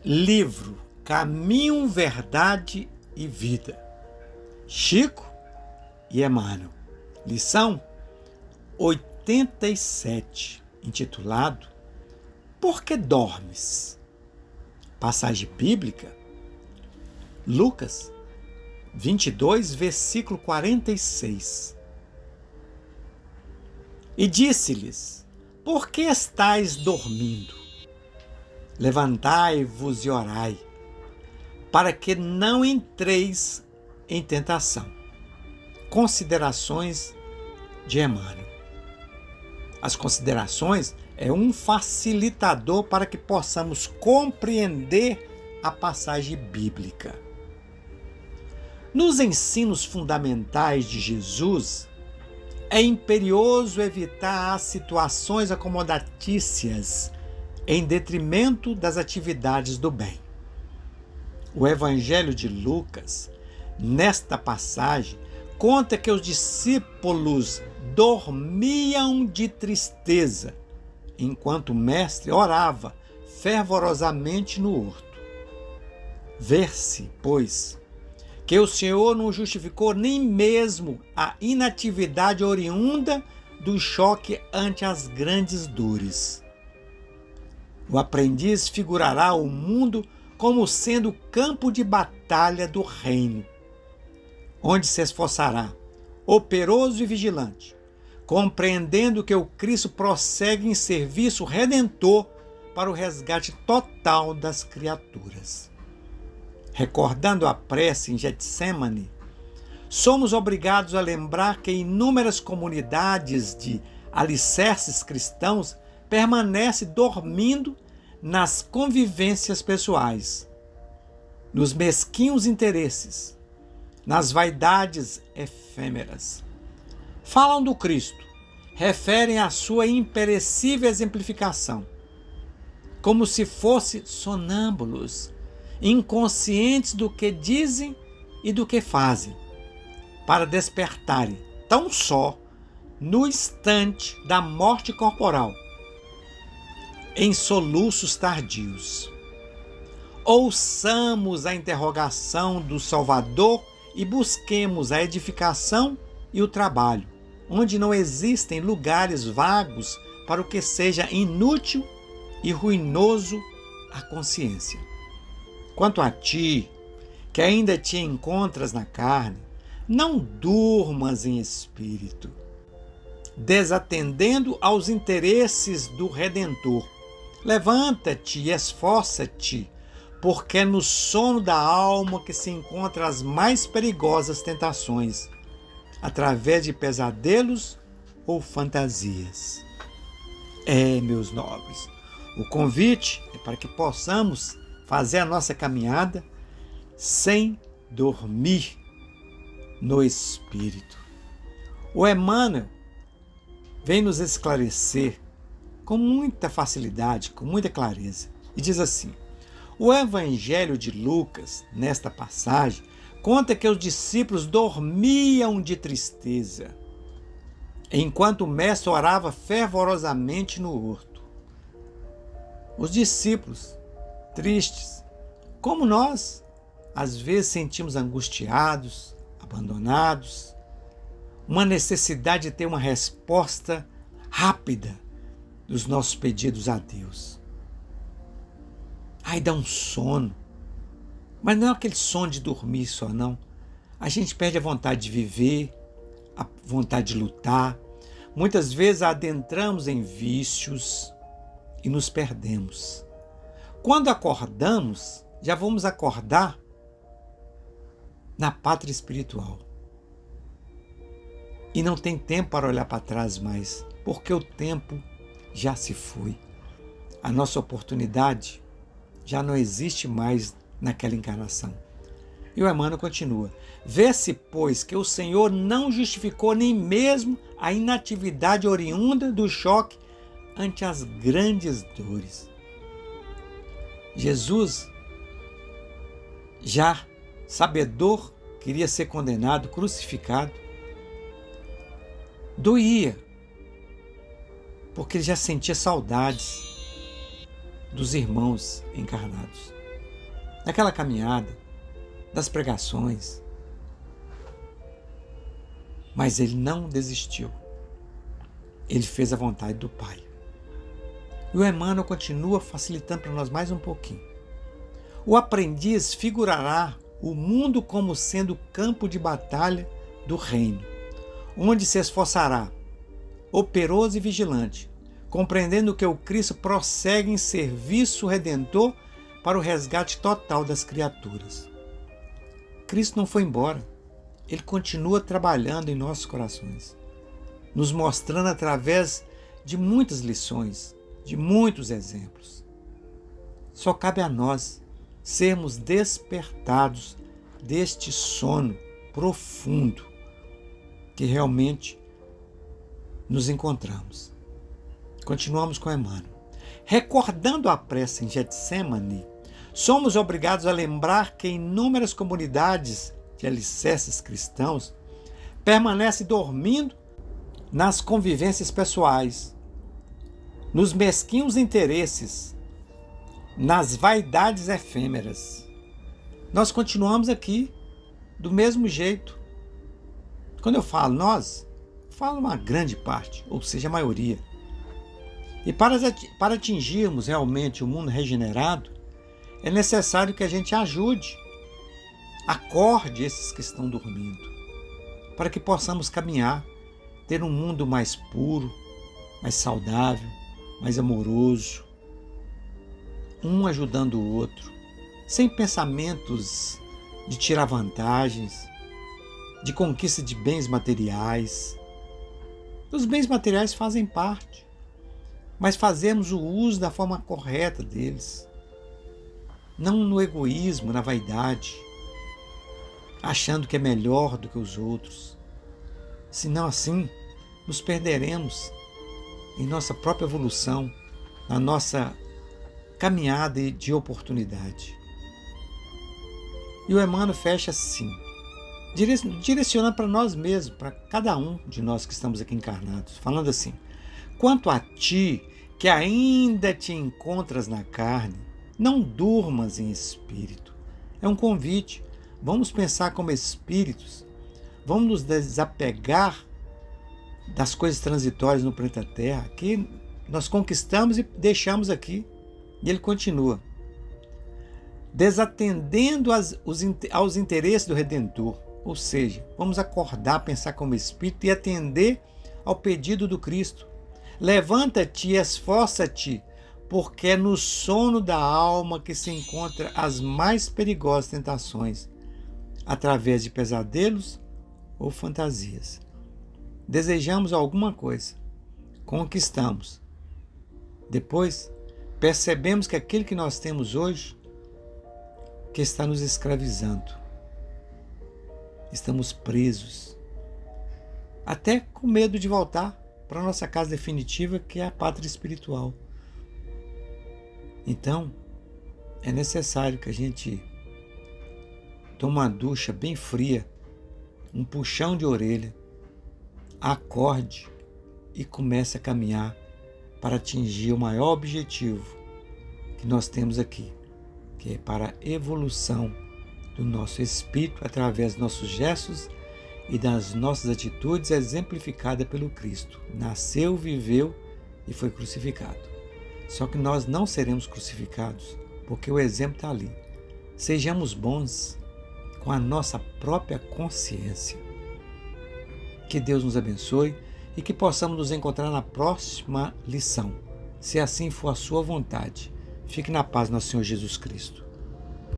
Livro Caminho, Verdade e Vida. Chico e Emmanuel. Lição 87, intitulado Por que dormes? Passagem bíblica, Lucas 22, versículo 46. E disse-lhes: Por que estáis dormindo? Levantai-vos e orai, para que não entreis em tentação. Considerações de Emmanuel. As considerações é um facilitador para que possamos compreender a passagem bíblica. Nos ensinos fundamentais de Jesus, é imperioso evitar as situações acomodatícias em detrimento das atividades do bem. O Evangelho de Lucas, nesta passagem, conta que os discípulos dormiam de tristeza, enquanto o mestre orava fervorosamente no horto. Vê-se, pois, que o Senhor não justificou nem mesmo a inatividade oriunda do choque ante as grandes dores. O aprendiz figurará o mundo como sendo o campo de batalha do reino, onde se esforçará, operoso e vigilante, compreendendo que o Cristo prossegue em serviço redentor para o resgate total das criaturas. Recordando a prece em Getsêmani, somos obrigados a lembrar que inúmeras comunidades de alicerces cristãos permanecem dormindo nas convivências pessoais, nos mesquinhos interesses, nas vaidades efêmeras. Falam do Cristo, referem à sua imperecível exemplificação, como se fossem sonâmbulos, inconscientes do que dizem e do que fazem, para despertarem tão só no instante da morte corporal, em soluços tardios. Ouçamos a interrogação do Salvador e busquemos a edificação e o trabalho, onde não existem lugares vagos para o que seja inútil e ruinoso à consciência. Quanto a ti, que ainda te encontras na carne, não durmas em espírito, desatendendo aos interesses do Redentor. Levanta-te e esforça-te, porque é no sono da alma que se encontram as mais perigosas tentações, através de pesadelos ou fantasias. Meus nobres, o convite é para que possamos fazer a nossa caminhada sem dormir no Espírito. O Emmanuel vem nos esclarecer com muita facilidade, com muita clareza, e diz assim: o Evangelho de Lucas, nesta passagem, conta que os discípulos dormiam de tristeza, enquanto o mestre orava fervorosamente no horto. Os discípulos, tristes, como nós, às vezes sentimos angustiados, abandonados, uma necessidade de ter uma resposta rápida dos nossos pedidos a Deus. Aí dá um sono, mas não é aquele sono de dormir só, não. A gente perde a vontade de viver, a vontade de lutar. Muitas vezes adentramos em vícios e nos perdemos. Quando acordamos, já vamos acordar na pátria espiritual. E não tem tempo para olhar para trás mais, porque o tempo já se foi. A nossa oportunidade já não existe mais naquela encarnação. E o Emmanuel continua: vê-se, pois, que o Senhor não justificou nem mesmo a inatividade oriunda do choque ante as grandes dores. Jesus, já sabedor, queria ser condenado, crucificado, doía, porque ele já sentia saudades dos irmãos encarnados. naquela caminhada, das pregações. Mas ele não desistiu. Ele fez a vontade do Pai. E o Emmanuel continua facilitando para nós mais um pouquinho. O aprendiz figurará o mundo como sendo campo de batalha do reino, onde se esforçará, operoso e vigilante, compreendendo que o Cristo prossegue em serviço redentor para o resgate total das criaturas. Cristo não foi embora. Ele continua trabalhando em nossos corações, nos mostrando através de muitas lições, de muitos exemplos. Só cabe a nós sermos despertados deste sono profundo que realmente nos encontramos. Continuamos com Emmanuel. Recordando a prece em Getsemane, somos obrigados a lembrar que inúmeras comunidades de alicerces cristãos permanecem dormindo nas convivências pessoais, nos mesquinhos interesses, nas vaidades efêmeras. Nós continuamos aqui do mesmo jeito. Quando eu falo nós, falo uma grande parte, ou seja, a maioria. E para atingirmos realmente o mundo regenerado, é necessário que a gente ajude, acorde esses que estão dormindo, para que possamos caminhar, ter um mundo mais puro, mais saudável, mais amoroso, um ajudando o outro, sem pensamentos de tirar vantagens, de conquista de bens materiais. Os bens materiais fazem parte, mas fazemos o uso da forma correta deles, não no egoísmo, na vaidade, achando que é melhor do que os outros. Senão assim, nos perderemos em nossa própria evolução, na nossa caminhada de oportunidade. E o Emmanuel fecha assim, direcionando para nós mesmos, para cada um de nós que estamos aqui encarnados, falando assim: quanto a ti, que ainda te encontras na carne, não durmas em espírito. É um convite. Vamos pensar como espíritos. Vamos nos desapegar das coisas transitórias no planeta Terra, que nós conquistamos e deixamos aqui. E ele continua: desatendendo aos interesses do Redentor. Ou seja, vamos acordar, pensar como espírito e atender ao pedido do Cristo. Levanta-te e esforça-te, porque é no sono da alma que se encontra as mais perigosas tentações, através de pesadelos ou fantasias. Desejamos alguma coisa, conquistamos. Depois, percebemos que aquilo que nós temos hoje, que está nos escravizando. Estamos presos, até com medo de voltar para a nossa casa definitiva, que é a pátria espiritual. Então, é necessário que a gente tome uma ducha bem fria, um puxão de orelha, acorde e comece a caminhar para atingir o maior objetivo que nós temos aqui, que é para a evolução do nosso espírito através dos nossos gestos e das nossas atitudes, exemplificada pelo Cristo. Nasceu, viveu e foi crucificado. Só que nós não seremos crucificados, porque o exemplo está ali. Sejamos bons com a nossa própria consciência. Que Deus nos abençoe e que possamos nos encontrar na próxima lição, se assim for a sua vontade. Fique na paz, nosso Senhor Jesus Cristo.